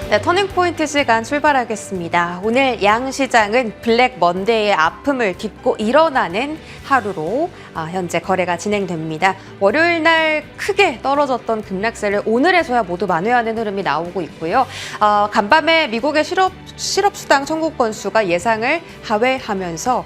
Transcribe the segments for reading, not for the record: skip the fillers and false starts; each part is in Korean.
네, 터닝포인트 시간 출발하겠습니다. 오늘 양 시장은 블랙 먼데이의 아픔을 딛고 일어나는 하루로 현재 거래가 진행됩니다. 월요일 날 크게 떨어졌던 급락세를 오늘에서야 모두 만회하는 흐름이 나오고 있고요. 간밤에 미국의 실업수당 청구 건수가 예상을 하회하면서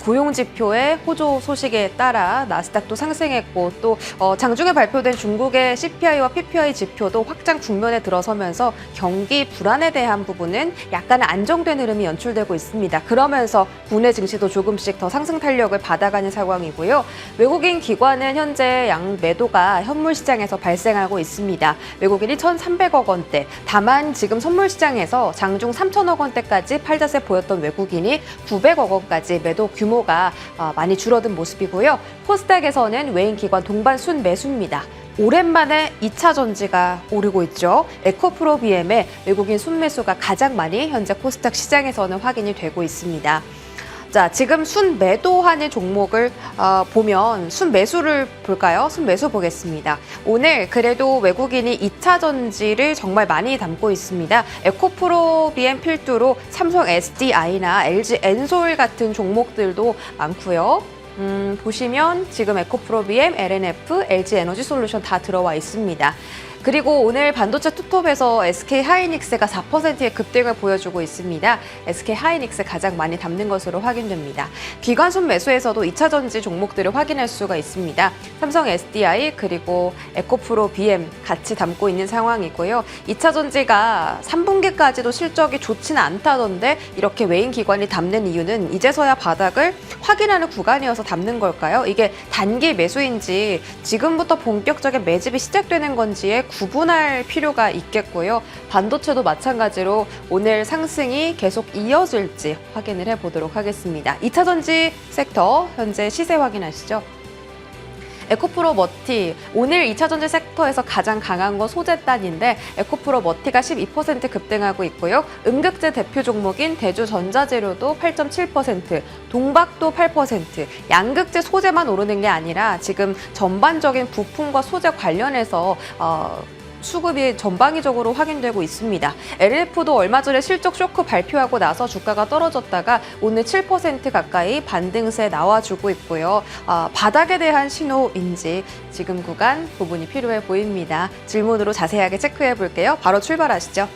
고용지표의 호조 소식에 따라 나스닥도 상승했고 또 장중에 발표된 중국의 CPI와 PPI 지표도 확장 국면에 들어서면서 경기 불안에 대한 부분은 약간 안정된 흐름이 연출되고 있습니다. 그러면서 국내 증시도 조금씩 더 상승 탄력을 받아가는 상황이고요. 외국인 기관은 현재 양 매도가 현물 시장에서 발생하고 있습니다. 외국인이 1,300억 원대. 다만 지금 선물 시장에서 장중 3,000억 원대까지 팔자세 보였던 외국인이 900억 원까지 매도 규모가 많이 줄어든 모습이고요. 코스닥에서는 외인 기관 동반 순매수입니다. 오랜만에 2차 전지가 오르고 있죠. 에코프로 BM의 외국인 순매수가 가장 많이 현재 코스닥 시장에서는 확인이 되고 있습니다. 자, 지금 순매도하는 종목을 보면 순매수를 볼까요? 순매수 보겠습니다. 오늘 그래도 외국인이 2차 전지를 정말 많이 담고 있습니다. 에코프로 BM 필두로 삼성 SDI나 LG 엔솔 같은 종목들도 많고요. 보시면 지금 에코프로 BM, LNF, LG 에너지 솔루션 다 들어와 있습니다. 그리고 오늘 반도체 투톱에서 SK 하이닉스가 4%의 급등을 보여주고 있습니다. SK 하이닉스 가장 많이 담는 것으로 확인됩니다. 기관 순매수에서도 2차 전지 종목들을 확인할 수가 있습니다. 삼성 SDI 그리고 에코프로 BM 같이 담고 있는 상황이고요. 2차 전지가 3분기까지도 실적이 좋지는 않다던데 이렇게 외인 기관이 담는 이유는 이제서야 바닥을 확인하는 구간이어서 담는 걸까요? 이게 단기 매수인지 지금부터 본격적인 매집이 시작되는 건지에 구분할 필요가 있겠고요. 반도체도 마찬가지로 오늘 상승이 계속 이어질지 확인을 해보도록 하겠습니다. 2차 전지 섹터 현재 시세 확인하시죠. 에코프로 머티, 오늘 2차 전지 섹터에서 가장 강한 건 소재단인데 에코프로 머티가 12% 급등하고 있고요. 음극재 대표 종목인 대주전자재료도 8.7%, 동박도 8%, 양극재 소재만 오르는 게 아니라 지금 전반적인 부품과 소재 관련해서 수급이 전방위적으로 확인되고 있습니다. LF도 얼마 전에 실적 쇼크 발표하고 나서 주가가 떨어졌다가 오늘 7% 가까이 반등세 나와주고 있고요. 바닥에 대한 신호인지 지금 구간 부분이 필요해 보입니다. 질문으로 자세하게 체크해 볼게요. 바로 출발하시죠.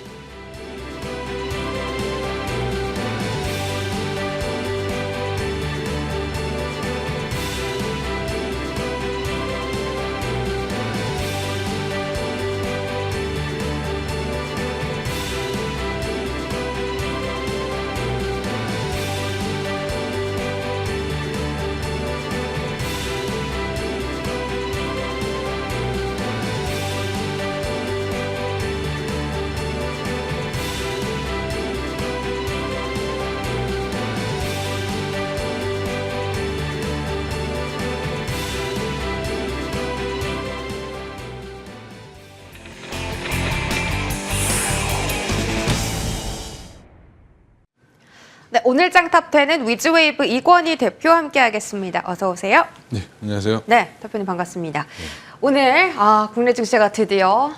네, 오늘 장 탑10은 위즈웨이브 이권희 대표 함께 하겠습니다. 어서 오세요. 네, 안녕하세요. 네, 대표님 반갑습니다. 오늘 국내 증시가 드디어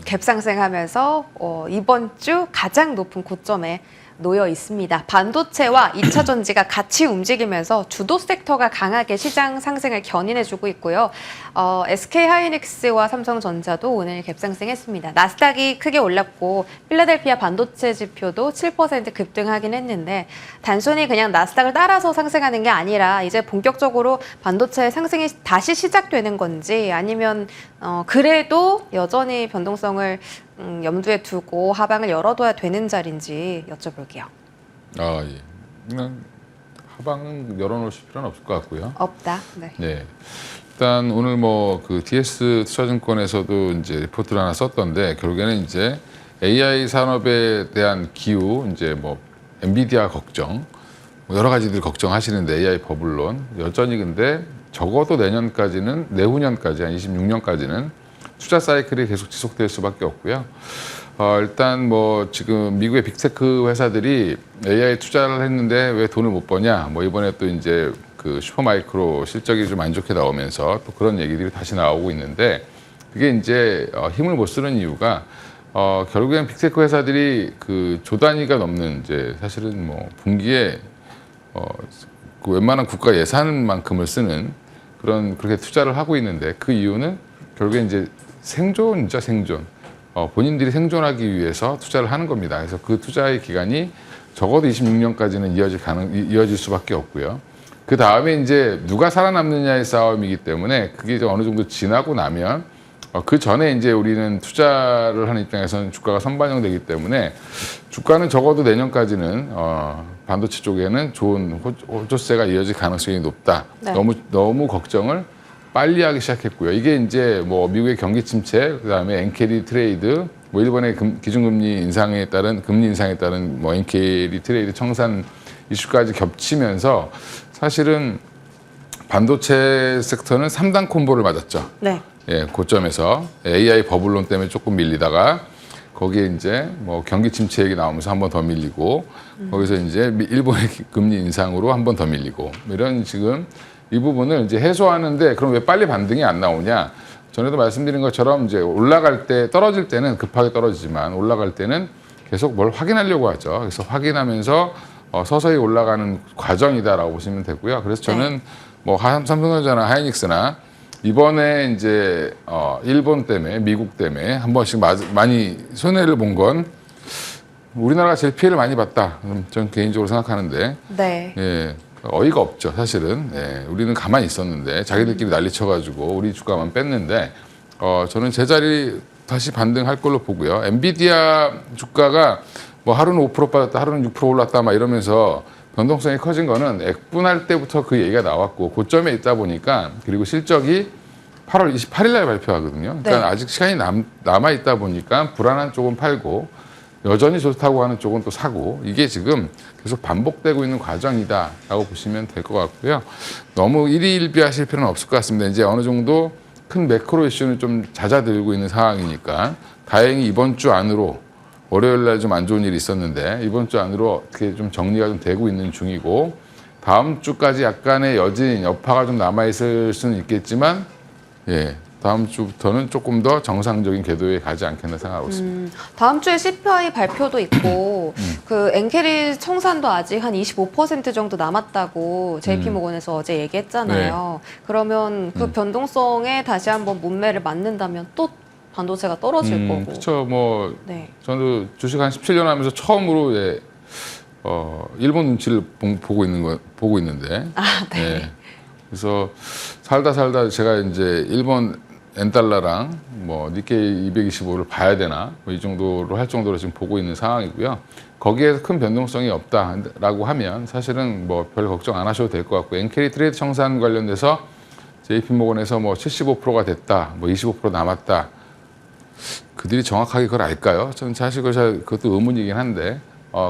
갭상승하면서 이번 주 가장 높은 고점에 놓여 있습니다. 반도체와 2차 전지가 같이 움직이면서 주도 섹터가 강하게 시장 상승을 견인해주고 있고요. SK 하이닉스와 삼성전자도 오늘 갭상승했습니다. 나스닥이 크게 올랐고 필라델피아 반도체 지표도 7% 급등하긴 했는데 단순히 그냥 나스닥을 따라서 상승하는 게 아니라 이제 본격적으로 반도체 상승이 다시 시작되는 건지 아니면 그래도 여전히 변동성을 염두에 두고 하방을 열어둬야 되는 자리인지 여쭤볼게요. 예. 그냥 하방은 열어놓으실 필요는 없을 것 같고요. 없다. 네. 네. 일단 오늘 그 DS 투자증권에서도 이제 리포트를 하나 썼던데 결국에는 이제 AI 산업에 대한 기후, 이제 엔비디아 걱정, 여러 가지들 걱정하시는데 AI 버블론 여전히 근데 적어도 내년까지는 내후년까지 한 26년까지는 투자 사이클이 계속 지속될 수밖에 없고요. 일단 지금 미국의 빅테크 회사들이 AI 투자를 했는데 왜 돈을 못 버냐? 이번에 또 이제 그 슈퍼마이크로 실적이 좀 안 좋게 나오면서 또 그런 얘기들이 다시 나오고 있는데 그게 이제 힘을 못 쓰는 이유가 결국엔 빅테크 회사들이 그 조 단위가 넘는 이제 사실은 뭐 분기에 그 웬만한 국가 예산만큼을 쓰는 그렇게 투자를 하고 있는데 그 이유는 결국엔 이제 생존이죠, 생존. 본인들이 생존하기 위해서 투자를 하는 겁니다. 그래서 그 투자의 기간이 적어도 26년까지는 이어질 수밖에 없고요. 그 다음에 이제 누가 살아남느냐의 싸움이기 때문에 그게 이제 어느 정도 지나고 나면 그 전에 이제 우리는 투자를 하는 입장에서는 주가가 선반영되기 때문에 주가는 적어도 내년까지는 반도체 쪽에는 좋은 호조세가 이어질 가능성이 높다. 네. 너무 걱정을 빨리 하기 시작했고요. 이게 이제 뭐 미국의 경기 침체, 그다음에 엔캐리 트레이드, 뭐 일본의 기준금리 인상에 따른 뭐 엔캐리 트레이드 청산 이슈까지 겹치면서 사실은 반도체 섹터는 3단 콤보를 맞았죠. 네. 예, 고점에서 AI 버블론 때문에 조금 밀리다가 거기에 이제 뭐 경기 침체 얘기 나오면서 한 번 더 밀리고 거기서 이제 일본의 금리 인상으로 한 번 더 밀리고 이런 지금 이 부분을 이제 해소하는데 그럼 왜 빨리 반등이 안 나오냐? 전에도 말씀드린 것처럼 이제 올라갈 때 떨어질 때는 급하게 떨어지지만 올라갈 때는 계속 뭘 확인하려고 하죠. 그래서 확인하면서 서서히 올라가는 과정이다라고 보시면 되고요. 그래서 저는 뭐 삼성전자나 하이닉스나 이번에 이제 일본 때문에 미국 때문에 한 번씩 많이 손해를 본 건 우리나라가 제일 피해를 많이 봤다. 저는 개인적으로 생각하는데 네. 예, 어이가 없죠. 사실은 예, 우리는 가만히 있었는데 자기들끼리 난리쳐가지고 우리 주가만 뺐는데 저는 제자리 다시 반등할 걸로 보고요. 엔비디아 주가가 뭐 하루는 5% 빠졌다, 하루는 6% 올랐다 막 이러면서 변동성이 커진 거는 액분할 때부터 그 얘기가 나왔고 고점에 있다 보니까 그리고 실적이 8월 28일 날 발표하거든요. 그러니까 네. 아직 시간이 남아 있다 보니까 불안한 쪽은 팔고 여전히 좋다고 하는 쪽은 또 사고 이게 지금 계속 반복되고 있는 과정이다라고 보시면 될 것 같고요. 너무 일희일비하실 필요는 없을 것 같습니다. 이제 어느 정도 큰 매크로 이슈는 좀 잦아들고 있는 상황이니까 다행히 이번 주 안으로 월요일 날 좀 안 좋은 일이 있었는데 이번 주 안으로 어떻게 좀 정리가 좀 되고 있는 중이고 다음 주까지 약간의 여파가 좀 남아 있을 수는 있겠지만 예, 다음 주부터는 조금 더 정상적인 궤도에 가지 않겠나 생각하고 있습니다. 다음 주에 CPI 발표도 있고 그 엔캐리 청산도 아직 한 25% 정도 남았다고 JP모건에서 어제 얘기했잖아요. 그러면 그 변동성에 다시 한번 문매를 맞는다면 또 반도체가 떨어질 거고. 그렇죠. 뭐 네. 저도 주식 한 17년 하면서 처음으로 예, 일본 눈치를 보고 있는데. 아, 네. 예. 그래서 살다 제가 이제 일본 엔달러랑 뭐 니케이 225를 봐야 되나 뭐 이 정도로 할 정도로 지금 보고 있는 상황이고요. 거기에 큰 변동성이 없다라고 하면 사실은 뭐 별 걱정 안 하셔도 될 것 같고 엔캐리 트레이드 청산 관련돼서 JP모건에서 뭐 75%가 됐다, 뭐 25% 남았다. 그들이 정확하게 그걸 알까요? 저는 사실 그것도 의문이긴 한데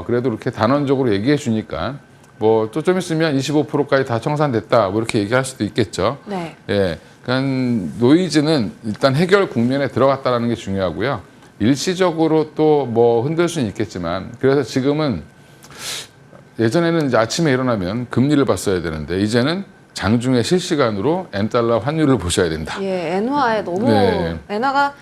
그래도 이렇게 단언적으로 얘기해 주니까 뭐 또 좀 있으면 25%까지 다 청산됐다 뭐 이렇게 얘기할 수도 있겠죠. 네. 예, 그러니까 노이즈는 일단 해결 국면에 들어갔다라는 게 중요하고요. 일시적으로 또 뭐 흔들 수는 있겠지만 그래서 지금은 예전에는 이제 아침에 일어나면 금리를 봤어야 되는데 이제는 장중에 실시간으로 엔달러 환율을 보셔야 된다. 예, 엔화에 너무 네. 엔화가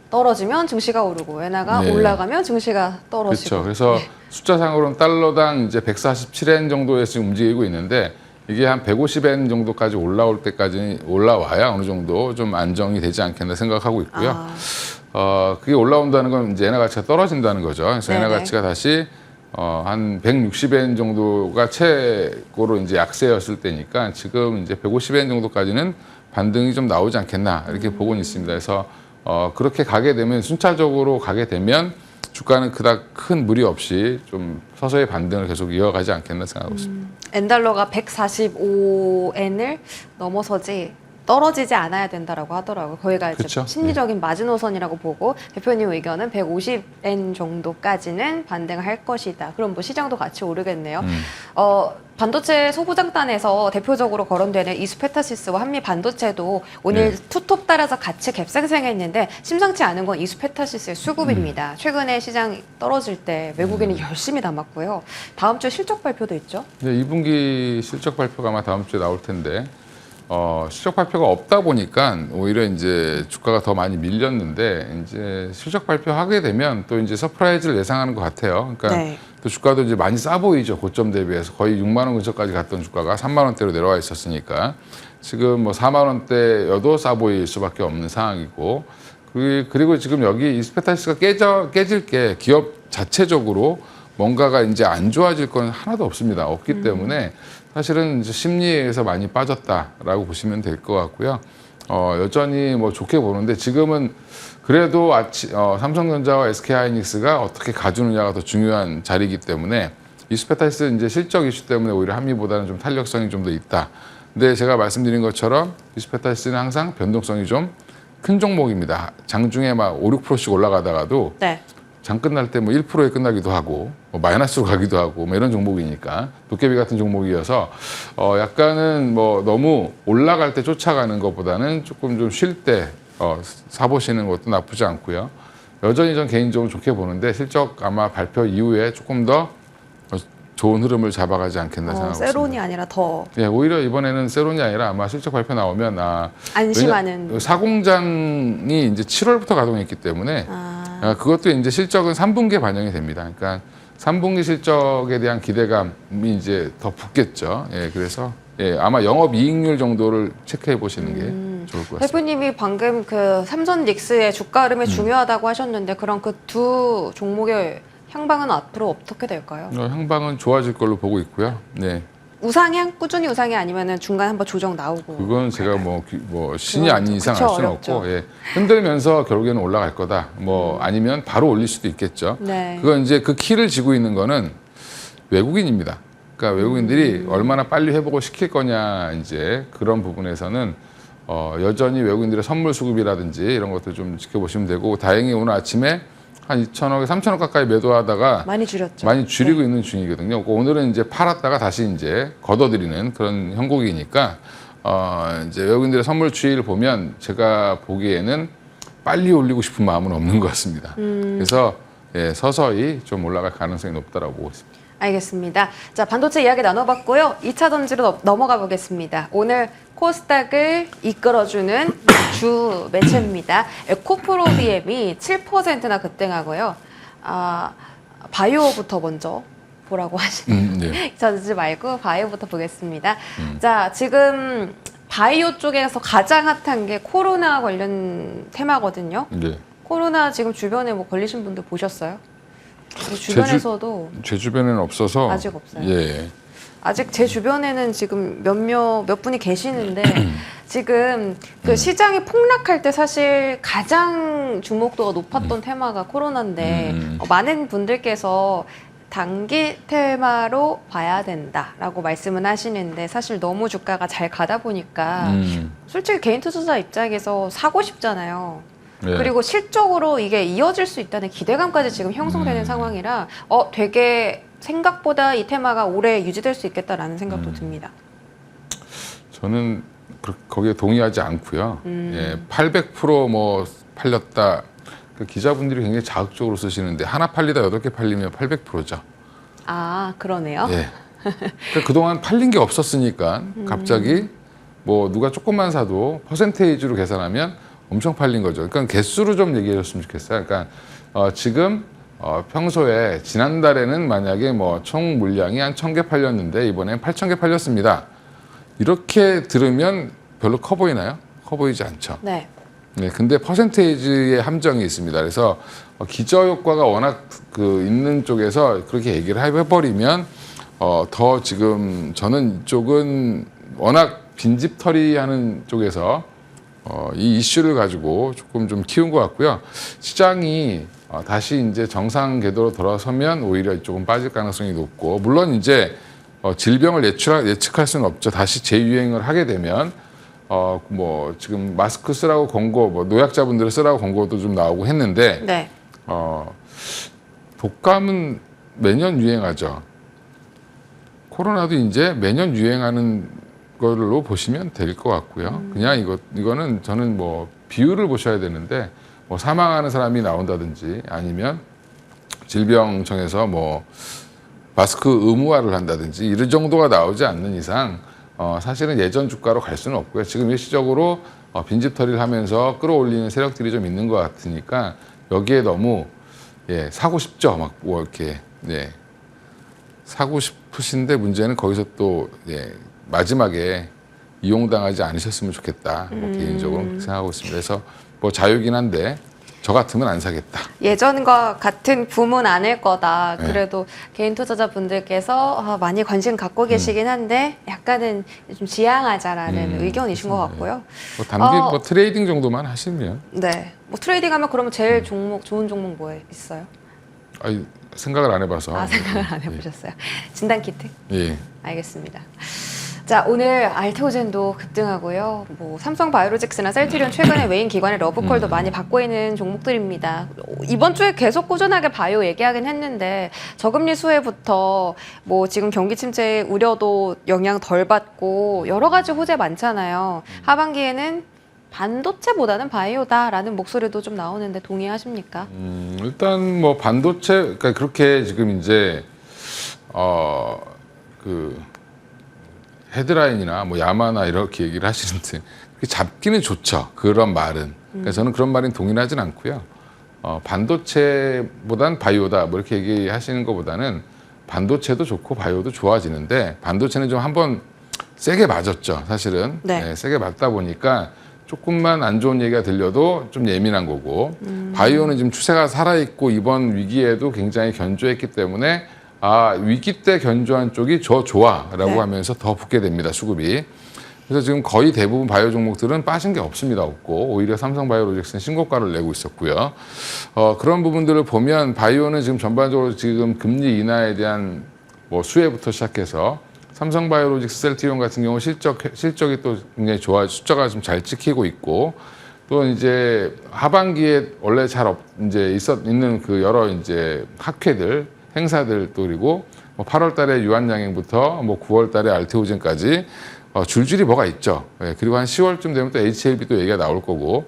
떨어지면 증시가 오르고 엔화가 네. 올라가면 증시가 떨어지고. 그렇죠. 그래서 숫자상으로는 달러당 이제 147엔 정도에 지금 움직이고 있는데 이게 한 150엔 정도까지 올라올 때까지 올라와야 어느 정도 좀 안정이 되지 않겠나 생각하고 있고요. 그게 올라온다는 건 이제 엔화 가치가 떨어진다는 거죠. 그래서 엔화 네네. 가치가 다시 한 160엔 정도가 최고로 이제 약세였을 때니까 지금 이제 150엔 정도까지는 반등이 좀 나오지 않겠나 이렇게 보고는 있습니다. 그래서 그렇게 가게 되면 순차적으로 가게 되면 주가는 그닥 큰 무리 없이 좀 서서히 반등을 계속 이어가지 않겠나 생각하고 있습니다. 엔달러가 145엔을 넘어서지 떨어지지 않아야 된다라고 하더라고요. 거기가 이제 그쵸. 심리적인 마지노선이라고 보고 대표님 의견은 150엔 정도까지는 반등할 것이다. 그럼 뭐 시장도 같이 오르겠네요. 반도체 소부장단에서 대표적으로 거론되는 이수페타시스와 한미 반도체도 오늘 투톱 따라서 같이 갭상승했는데 심상치 않은 건 이수페타시스의 수급입니다. 최근에 시장이 떨어질 때 외국인이 열심히 담았고요. 다음 주에 실적 발표도 있죠? 네, 2분기 실적 발표가 아마 다음 주에 나올 텐데 실적 발표가 없다 보니까 오히려 이제 주가가 더 많이 밀렸는데 이제 실적 발표하게 되면 또 이제 서프라이즈를 예상하는 것 같아요. 그러니까 네. 또 주가도 이제 많이 싸 보이죠. 고점 대비해서 거의 6만 원 근처까지 갔던 주가가 3만 원대로 내려와 있었으니까 지금 뭐 4만 원대여도 싸 보일 수밖에 없는 상황이고 그리고 지금 여기 이스페타시스가 깨질 게 기업 자체적으로 뭔가가 이제 안 좋아질 건 하나도 없습니다. 없기 때문에 사실은 이제 심리에서 많이 빠졌다라고 보시면 될 것 같고요. 여전히 뭐 좋게 보는데 지금은 그래도 삼성전자와 SK하이닉스가 어떻게 가주느냐가 더 중요한 자리이기 때문에 이스페타시스 이제 실적 이슈 때문에 오히려 한미보다는 좀 탄력성이 좀 더 있다. 근데 제가 말씀드린 것처럼 이스페타시스는 항상 변동성이 좀 큰 종목입니다. 장중에 막 5, 6%씩 올라가다가도 네. 장 끝날 때 뭐 1%에 끝나기도 하고 뭐 마이너스로 가기도 하고 뭐 이런 종목이니까 도깨비 같은 종목이어서 약간은 뭐 너무 올라갈 때 쫓아가는 것보다는 조금 좀 쉴 때 사보시는 것도 나쁘지 않고요. 여전히 전 개인적으로 좋게 보는데 실적 아마 발표 이후에 조금 더 좋은 흐름을 잡아가지 않겠나 생각하고 세론이 있습니다. 아니라 더 예, 오히려 이번에는 세론이 아니라 아마 실적 발표 나오면 안심하는. 사공장이 이제 7월부터 가동했기 때문에 그것도 이제 실적은 3분기에 반영이 됩니다. 그러니까 3분기 실적에 대한 기대감이 이제 더 붙겠죠. 예, 그래서 아마 영업 이익률 정도를 체크해 보시는 게 좋을 것 같습니다. 대표님이 방금 그 삼성 닉스의 주가 흐름이 중요하다고 하셨는데 그럼 그 두 종목의 향방은 앞으로 어떻게 될까요? 향방은 좋아질 걸로 보고 있고요. 네. 우상향? 꾸준히 우상향 아니면 중간에 한번 조정 나오고. 그건 제가 뭐 신이 아닌 이상 알 그쵸, 수는 어렵죠. 없고 흔들면서 결국에는 올라갈 거다. 뭐 아니면 바로 올릴 수도 있겠죠. 네. 그건 이제 그 키를 쥐고 있는 거는 외국인입니다. 그러니까 외국인들이 얼마나 빨리 회복을 시킬 거냐 이제 그런 부분에서는 여전히 외국인들의 선물 수급이라든지 이런 것들 좀 지켜보시면 되고 다행히 오늘 아침에 한 2천억에 3천억 가까이 매도하다가 많이 줄였죠. 많이 줄이고 있는 중이거든요. 오늘은 이제 팔았다가 다시 이제 걷어들이는 그런 형국이니까 이제 외국인들의 선물 추이를 보면 제가 보기에는 빨리 올리고 싶은 마음은 없는 것 같습니다. 그래서 서서히 좀 올라갈 가능성이 높다라고 보고 있습니다. 알겠습니다. 자, 반도체 이야기 나눠봤고요. 2차 전지로 넘어가 보겠습니다. 오늘 코스닥을 이끌어주는 주 매체입니다. 에코프로비엠이 7%나 급등하고요. 바이오부터 먼저 보라고 하시네요. 네. 2차 전지 말고 바이오부터 보겠습니다. 자, 지금 바이오 쪽에서 가장 핫한 게 코로나 관련 테마거든요. 네. 코로나 지금 주변에 뭐 걸리신 분들 보셨어요? 주변에서도 제 주변에는 없어서 아직 없어요. 예. 아직 제 주변에는 지금 몇 분이 계시는데 지금 그 시장이 폭락할 때 사실 가장 주목도가 높았던 테마가 코로나인데 많은 분들께서 단기 테마로 봐야 된다라고 말씀은 하시는데 사실 너무 주가가 잘 가다 보니까 솔직히 개인 투자자 입장에서 사고 싶잖아요. 네. 그리고 실적으로 이게 이어질 수 있다는 기대감까지 지금 형성되는 상황이라 되게 생각보다 이 테마가 오래 유지될 수 있겠다라는 생각도 듭니다. 저는 거기에 동의하지 않고요. 800%뭐 팔렸다. 그 기자분들이 굉장히 자극적으로 쓰시는데 하나 팔리다 8개 팔리면 800%죠. 아, 그러네요. 예. 그러니까 그동안 팔린 게 없었으니까 갑자기 뭐 누가 조금만 사도 퍼센테이지로 계산하면 엄청 팔린 거죠. 그러니까 개수로 좀 얘기해 줬으면 좋겠어요. 그러니까 지금 평소에 지난달에는 만약에 뭐 총 물량이 한 1,000개 팔렸는데 이번엔 8,000개 팔렸습니다. 이렇게 들으면 별로 커 보이나요? 커 보이지 않죠. 네. 네, 근데 퍼센테이지의 함정이 있습니다. 그래서 기저 효과가 워낙 있는 쪽에서 그렇게 얘기를 해버리면 더 지금 저는 이쪽은 워낙 빈집털이하는 쪽에서 이 이슈를 가지고 조금 좀 키운 것 같고요. 시장이 다시 이제 정상 궤도로 돌아서면 오히려 이쪽은 빠질 가능성이 높고 물론 이제 질병을 예측할 수는 없죠. 다시 재유행을 하게 되면 뭐 지금 마스크 쓰라고 권고, 뭐 노약자분들을 쓰라고 권고도 좀 나오고 했는데 네. 독감은 매년 유행하죠. 코로나도 이제 매년 유행하는 걸로 보시면 될 것 같고요. 그냥 이거는 저는 뭐 비율을 보셔야 되는데 뭐 사망하는 사람이 나온다든지 아니면 질병청에서 뭐 마스크 의무화를 한다든지 이런 정도가 나오지 않는 이상 사실은 예전 주가로 갈 수는 없고요. 지금 일시적으로 빈집 처리를 하면서 끌어올리는 세력들이 좀 있는 것 같으니까 여기에 너무 사고 싶죠. 막 뭐 이렇게 사고 싶으신데 문제는 거기서 또 마지막에 이용당하지 않으셨으면 좋겠다. 뭐 개인적으로 그렇게 생각하고 있습니다. 그래서 뭐 자유긴 한데 저 같으면 안 사겠다. 예전과 같은 붐은 아닐 거다. 네. 그래도 개인 투자자분들께서 많이 관심 갖고 계시긴 한데 약간은 좀 지양하자라는 의견이신 것 같고요. 뭐 단기 뭐 트레이딩 정도만 하시면 네. 뭐 트레이딩하면 그러면 제일 좋은 종목 뭐 있어요? 아니, 생각을 안 해봐서. 생각을 안 해보셨어요. 진단 키트? 예. 알겠습니다. 자, 오늘 알테오젠도 급등하고요. 뭐 삼성바이오로직스나 셀트리온 최근에 외인 기관의 러브콜도 많이 받고 있는 종목들입니다. 이번 주에 계속 꾸준하게 바이오 얘기하긴 했는데 저금리 수혜부터 뭐 지금 경기 침체 우려도 영향 덜 받고 여러 가지 호재 많잖아요. 하반기에는 반도체보다는 바이오다라는 목소리도 좀 나오는데 동의하십니까? 일단 뭐 반도체, 그러니까 그렇게 지금 이제 그 헤드라인이나 뭐 야마나 이렇게 얘기를 하시는데 잡기는 좋죠. 그런 말은. 그래서 저는 그런 말은 동의하진 않고요. 반도체보단 바이오다 뭐 이렇게 얘기하시는 것보다는 반도체도 좋고 바이오도 좋아지는데 반도체는 좀 한번 세게 맞았죠. 사실은. 네. 세게 맞다 보니까 조금만 안 좋은 얘기가 들려도 좀 예민한 거고 바이오는 지금 추세가 살아있고 이번 위기에도 굉장히 견조했기 때문에 위기 때 견조한 쪽이 좋아라고 하면서 더 붙게 됩니다. 수급이. 그래서 지금 거의 대부분 바이오 종목들은 빠진 게 없습니다. 없고 오히려 삼성바이오로직스는 신고가를 내고 있었고요. 그런 부분들을 보면 바이오는 지금 전반적으로 지금 금리 인하에 대한 뭐 수혜부터 시작해서 삼성바이오로직스, 셀트리온 같은 경우 실적이 또 굉장히 좋아, 숫자가 좀 잘 찍히고 있고 또 이제 하반기에 원래 이제 있는 그 여러 이제 학회들 행사들 또 그리고 뭐 8월달에 유한양행부터 뭐 9월달에 알테오젠까지 줄줄이 뭐가 있죠. 그리고 한 10월쯤 되면 또 HLB도 얘기가 나올 거고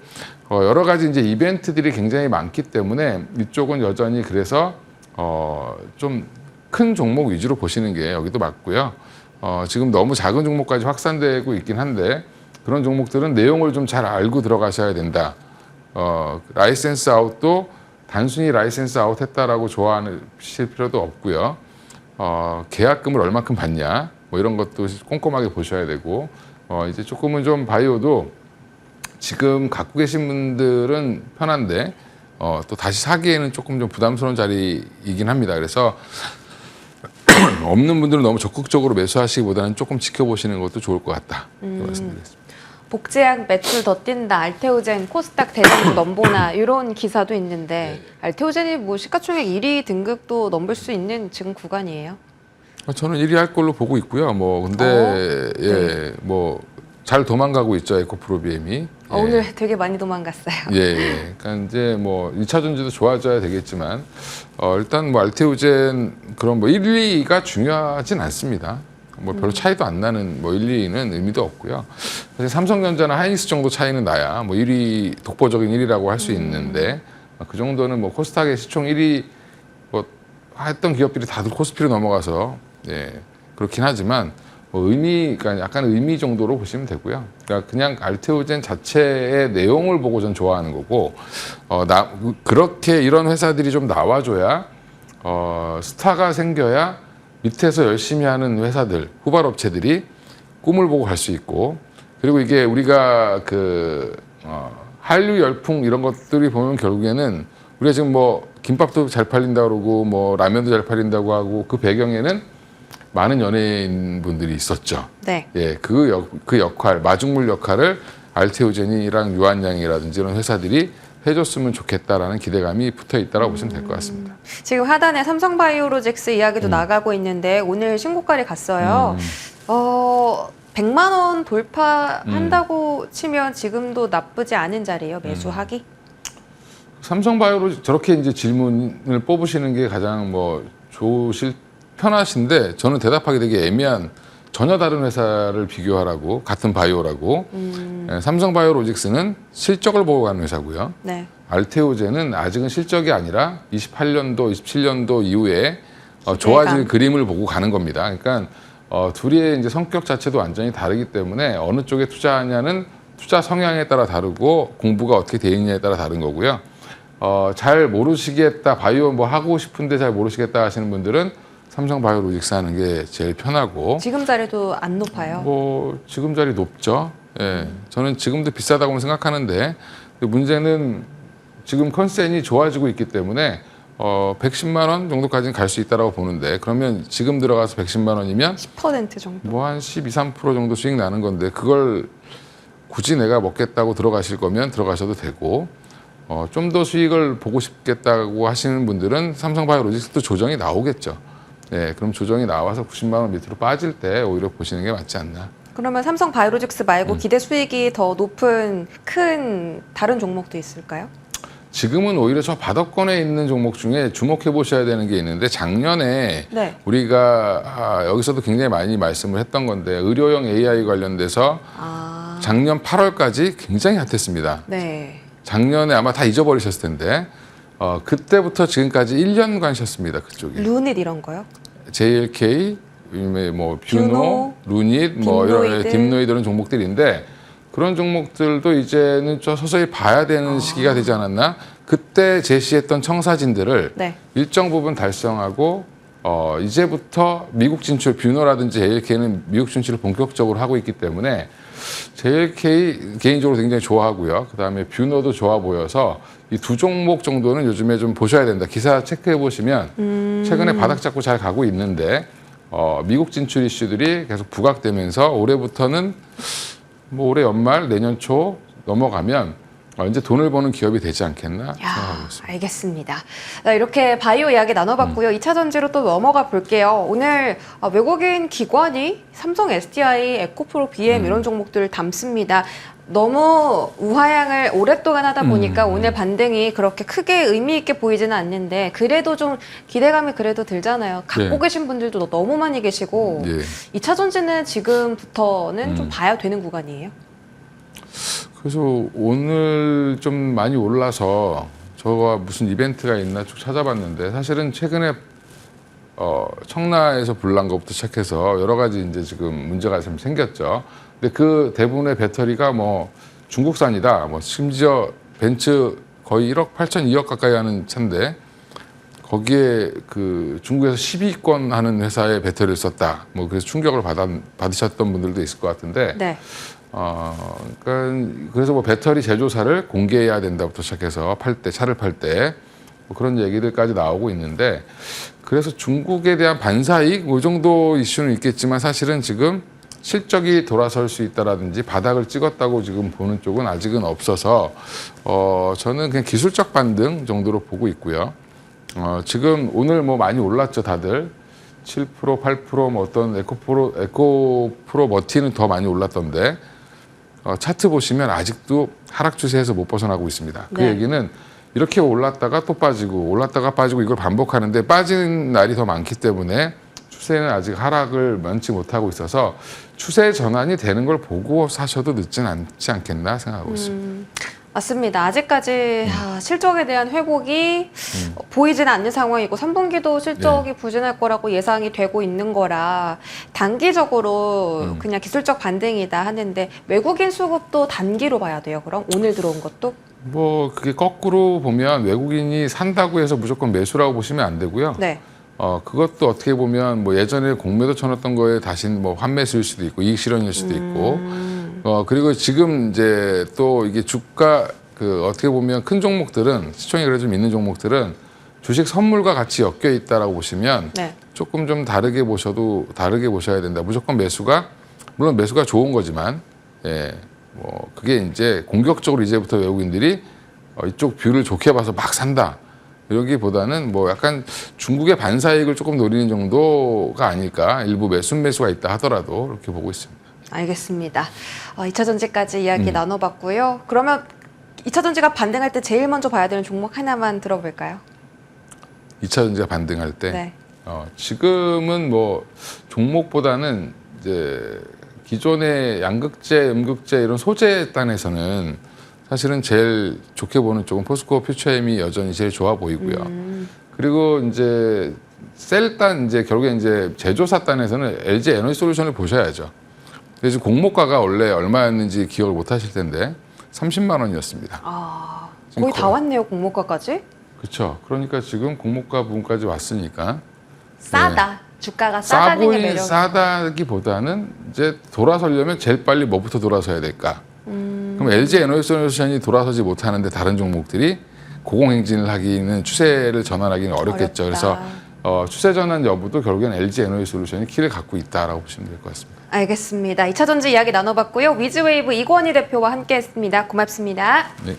여러 가지 이제 이벤트들이 굉장히 많기 때문에 이쪽은 여전히 그래서 좀 큰 종목 위주로 보시는 게 여기도 맞고요. 지금 너무 작은 종목까지 확산되고 있긴 한데 그런 종목들은 내용을 좀 잘 알고 들어가셔야 된다. 라이센스 아웃도 단순히 라이센스 아웃 했다라고 좋아하실 필요도 없고요. 계약금을 얼마큼 받냐 뭐 이런 것도 꼼꼼하게 보셔야 되고 이제 조금은 좀 바이오도 지금 갖고 계신 분들은 편한데 또 다시 사기에는 조금 좀 부담스러운 자리이긴 합니다. 그래서 없는 분들은 너무 적극적으로 매수하시기보다는 조금 지켜보시는 것도 좋을 것 같다. 말씀드리겠습니다. 복제약 매출 더 뛴다. 알테오젠, 코스닥 대장주 넘보나 이런 기사도 있는데 알테오젠이 뭐 시가총액 1위 등급도 넘을 수 있는 지금 구간이에요. 저는 1위 할 걸로 보고 있고요. 뭐 근데 뭐 잘 도망가고 있죠. 에코프로비엠이. 오늘 되게 많이 도망갔어요. 그러니까 이제 뭐 2차 전지도 좋아져야 되겠지만 일단 뭐 알테오젠 그런 뭐 1, 2가 중요하진 않습니다. 뭐 별로 차이도 안 나는 뭐 1, 2위는 의미도 없고요. 사실 삼성전자나 하이닉스 정도 차이는 나야 뭐 1위 독보적인 1위라고 할 수 있는데 그 정도는 뭐 코스닥의 시총 1위 뭐 했던 기업들이 다들 코스피로 넘어가서 그렇긴 하지만 뭐 그러니까 약간 의미 정도로 보시면 되고요. 그러니까 그냥 알테오젠 자체의 내용을 보고 전 좋아하는 거고 그렇게 이런 회사들이 좀 나와줘야 스타가 생겨야 밑에서 열심히 하는 회사들, 후발업체들이 꿈을 보고 갈 수 있고 그리고 이게 우리가 한류 열풍 이런 것들이 보면 결국에는 우리가 지금 뭐 김밥도 잘 팔린다고 그러고 뭐 라면도 잘 팔린다고 하고 그 배경에는 많은 연예인분들이 있었죠. 네. 그 역할, 마중물 역할을 알테오젠이랑 유한양이라든지 이런 회사들이 해줬으면 좋겠다라는 기대감이 붙어 있다라고 보시면 될 것 같습니다. 지금 하단에 삼성바이오로직스 이야기도 나가고 있는데 오늘 신고가를 갔어요. 100만 원 돌파한다고 치면 지금도 나쁘지 않은 자리예요. 매수하기? 삼성바이오로 저렇게 이제 질문을 뽑으시는 게 가장 뭐 편하신데 저는 대답하기 되게 애매한 전혀 다른 회사를 비교하라고 같은 바이오라고 삼성바이오로직스는 실적을 보고 가는 회사고요. 네. 알테오젠은 아직은 실적이 아니라 28년도, 27년도 이후에 좋아질 그림을 보고 가는 겁니다. 그러니까 둘의 이제 성격 자체도 완전히 다르기 때문에 어느 쪽에 투자하냐는 투자 성향에 따라 다르고 공부가 어떻게 돼 있냐에 따라 다른 거고요. 잘 모르시겠다, 바이오 뭐 하고 싶은데 잘 모르시겠다 하시는 분들은 삼성바이오로직스 하는 게 제일 편하고. 지금 자리도 안 높아요. 뭐 지금 자리 높죠. 예, 저는 지금도 비싸다고 생각하는데 문제는 지금 컨센이 좋아지고 있기 때문에 110만 원 정도까지는 갈 수 있다고 보는데, 그러면 지금 들어가서 110만 원이면 10% 정도. 뭐 한 12, 3% 정도 수익 나는 건데, 그걸 굳이 내가 먹겠다고 들어가실 거면 들어가셔도 되고, 좀 더 수익을 보고 싶겠다고 하시는 분들은 삼성바이오로직스도 조정이 나오겠죠. 네, 그럼 조정이 나와서 90만 원 밑으로 빠질 때 오히려 보시는 게 맞지 않나. 그러면 삼성바이오로직스 말고 기대 수익이 더 높은 큰 다른 종목도 있을까요? 지금은 오히려 저 바닥권에 있는 종목 중에 주목해 보셔야 되는 게 있는데, 작년에 네. 우리가 여기서도 굉장히 많이 말씀을 했던 건데, 의료용 AI 관련돼서 작년 8월까지 굉장히 핫했습니다. 네. 작년에 아마 다 잊어버리셨을 텐데 그때부터 지금까지 1년간 쉬었습니다. 그쪽이. 루닛 이런 거요? JLK, 뭐 뷰노, 루닛, 뭐 이런 딥노이드 이런 종목들인데, 그런 종목들도 이제는 좀 서서히 봐야 되는 시기가 되지 않았나? 그때 제시했던 청사진들을 네. 일정 부분 달성하고 이제부터 미국 진출, 뷰노라든지 JLK는 미국 진출을 본격적으로 하고 있기 때문에 JLK 개인적으로 굉장히 좋아하고요. 그다음에 뷰노도 좋아 보여서 이 두 종목 정도는 요즘에 좀 보셔야 된다. 기사 체크해 보시면 최근에 바닥 잡고 잘 가고 있는데 미국 진출 이슈들이 계속 부각되면서 올해부터는 뭐 올해 연말 내년 초 넘어가면 이제 돈을 버는 기업이 되지 않겠나 생각하고 있습니다. 알겠습니다. 이렇게 바이오 이야기 나눠봤고요. 2차 전지로 또 넘어가 볼게요. 오늘 외국인 기관이 삼성 SDI, 에코프로, BM 이런 종목들을 담습니다. 너무 우하향을 오랫동안 하다 보니까 오늘 반등이 그렇게 크게 의미 있게 보이지는 않는데, 그래도 좀 기대감이 그래도 들잖아요. 갖고 네. 계신 분들도 너무 많이 계시고. 예. 2차 전지는 지금부터는 좀 봐야 되는 구간이에요. 그래서 오늘 좀 많이 올라서 저가 무슨 이벤트가 있나 쭉 찾아봤는데, 사실은 최근에 청라에서 불난 것부터 시작해서 여러 가지 이제 지금 문제가 좀 생겼죠. 근데 그 대부분의 배터리가 뭐 중국산이다. 뭐 심지어 벤츠 거의 1억 8천, 2억 가까이 하는 차인데 거기에 그 중국에서 10위권 하는 회사의 배터리를 썼다. 뭐 그래서 충격을 받으셨던 분들도 있을 것 같은데. 네. 그러니까 그래서 뭐 배터리 제조사를 공개해야 된다부터 시작해서 차를 팔 때 뭐 그런 얘기들까지 나오고 있는데, 그래서 중국에 대한 반사이익 뭐 이 정도 이슈는 있겠지만, 사실은 지금 실적이 돌아설 수 있다라든지 바닥을 찍었다고 지금 보는 쪽은 아직은 없어서 저는 그냥 기술적 반등 정도로 보고 있고요. 지금 오늘 뭐 많이 올랐죠, 다들. 7%, 8%, 뭐 어떤 에코프로 머티는 더 많이 올랐던데, 차트 보시면 아직도 하락 추세에서 못 벗어나고 있습니다. 그 네. 얘기는 이렇게 올랐다가 또 빠지고 올랐다가 빠지고 이걸 반복하는데, 빠지는 날이 더 많기 때문에 추세는 아직 하락을 면치 못하고 있어서 추세 전환이 되는 걸 보고 사셔도 늦진 않지 않겠나 생각하고 있습니다. 맞습니다. 아직까지 실적에 대한 회복이 보이지는 않는 상황이고 3분기도 실적이 부진할 거라고 예상이 되고 있는 거라 단기적으로 그냥 기술적 반등이다 하는데, 외국인 수급도 단기로 봐야 돼요. 그럼 오늘 들어온 것도? 뭐 그게 거꾸로 보면 외국인이 산다고 해서 무조건 매수라고 보시면 안 되고요. 네. 그것도 어떻게 보면 뭐 예전에 공매도 쳐놨던 거에 다시 뭐 환매수일 수도 있고 이익 실현일 수도 있고, 그리고 지금 이제 또 이게 주가 그 어떻게 보면 큰 종목들은, 시총이 그래도 좀 있는 종목들은 주식 선물과 같이 엮여 있다라고 보시면 네. 조금 좀 다르게 보셔야 된다. 무조건 매수가, 물론 매수가 좋은 거지만, 뭐 그게 이제 공격적으로 이제부터 외국인들이 이쪽 뷰를 좋게 봐서 막 산다. 여기보다는 뭐 약간 중국의 반사이익을 조금 노리는 정도가 아닐까. 일부 순매수가 있다 하더라도 이렇게 보고 있습니다. 알겠습니다. 2차 전지까지 이야기 나눠봤고요. 그러면 2차 전지가 반등할 때 제일 먼저 봐야 되는 종목 하나만 들어볼까요? 2차 전지가 반등할 때 네. 지금은 뭐 종목보다는 이제 기존의 양극재, 음극재 이런 소재 단에서는 사실은 제일 좋게 보는 쪽은 포스코 퓨처엠이 여전히 제일 좋아 보이고요. 그리고 이제 셀단 이제 결국에 이제 제조사단에서는 LG 에너지솔루션을 보셔야죠. 그래서 공모가가 원래 얼마였는지 기억을 못 하실 텐데 30만 원이었습니다. 아, 지금 거의 다 왔네요, 공모가까지. 그렇죠. 그러니까 지금 공모가 부분까지 왔으니까 싸다. 주가가 싸 싸다는 게 보이 매력. 싸다기보다는 이제 돌아서려면 제일 빨리 뭐부터 돌아서야 될까? 그럼 LG 에너지솔루션이 돌아서지 못하는데 다른 종목들이 고공행진을 하기는 추세를 전환하기는 어렵겠죠. 어렵다. 그래서 추세 전환 여부도 결국엔 LG 에너지솔루션이 키를 갖고 있다라고 보시면 될 것 같습니다. 알겠습니다. 2차 전지 이야기 나눠봤고요. 위즈웨이브 이권희 대표와 함께했습니다. 고맙습니다. 네.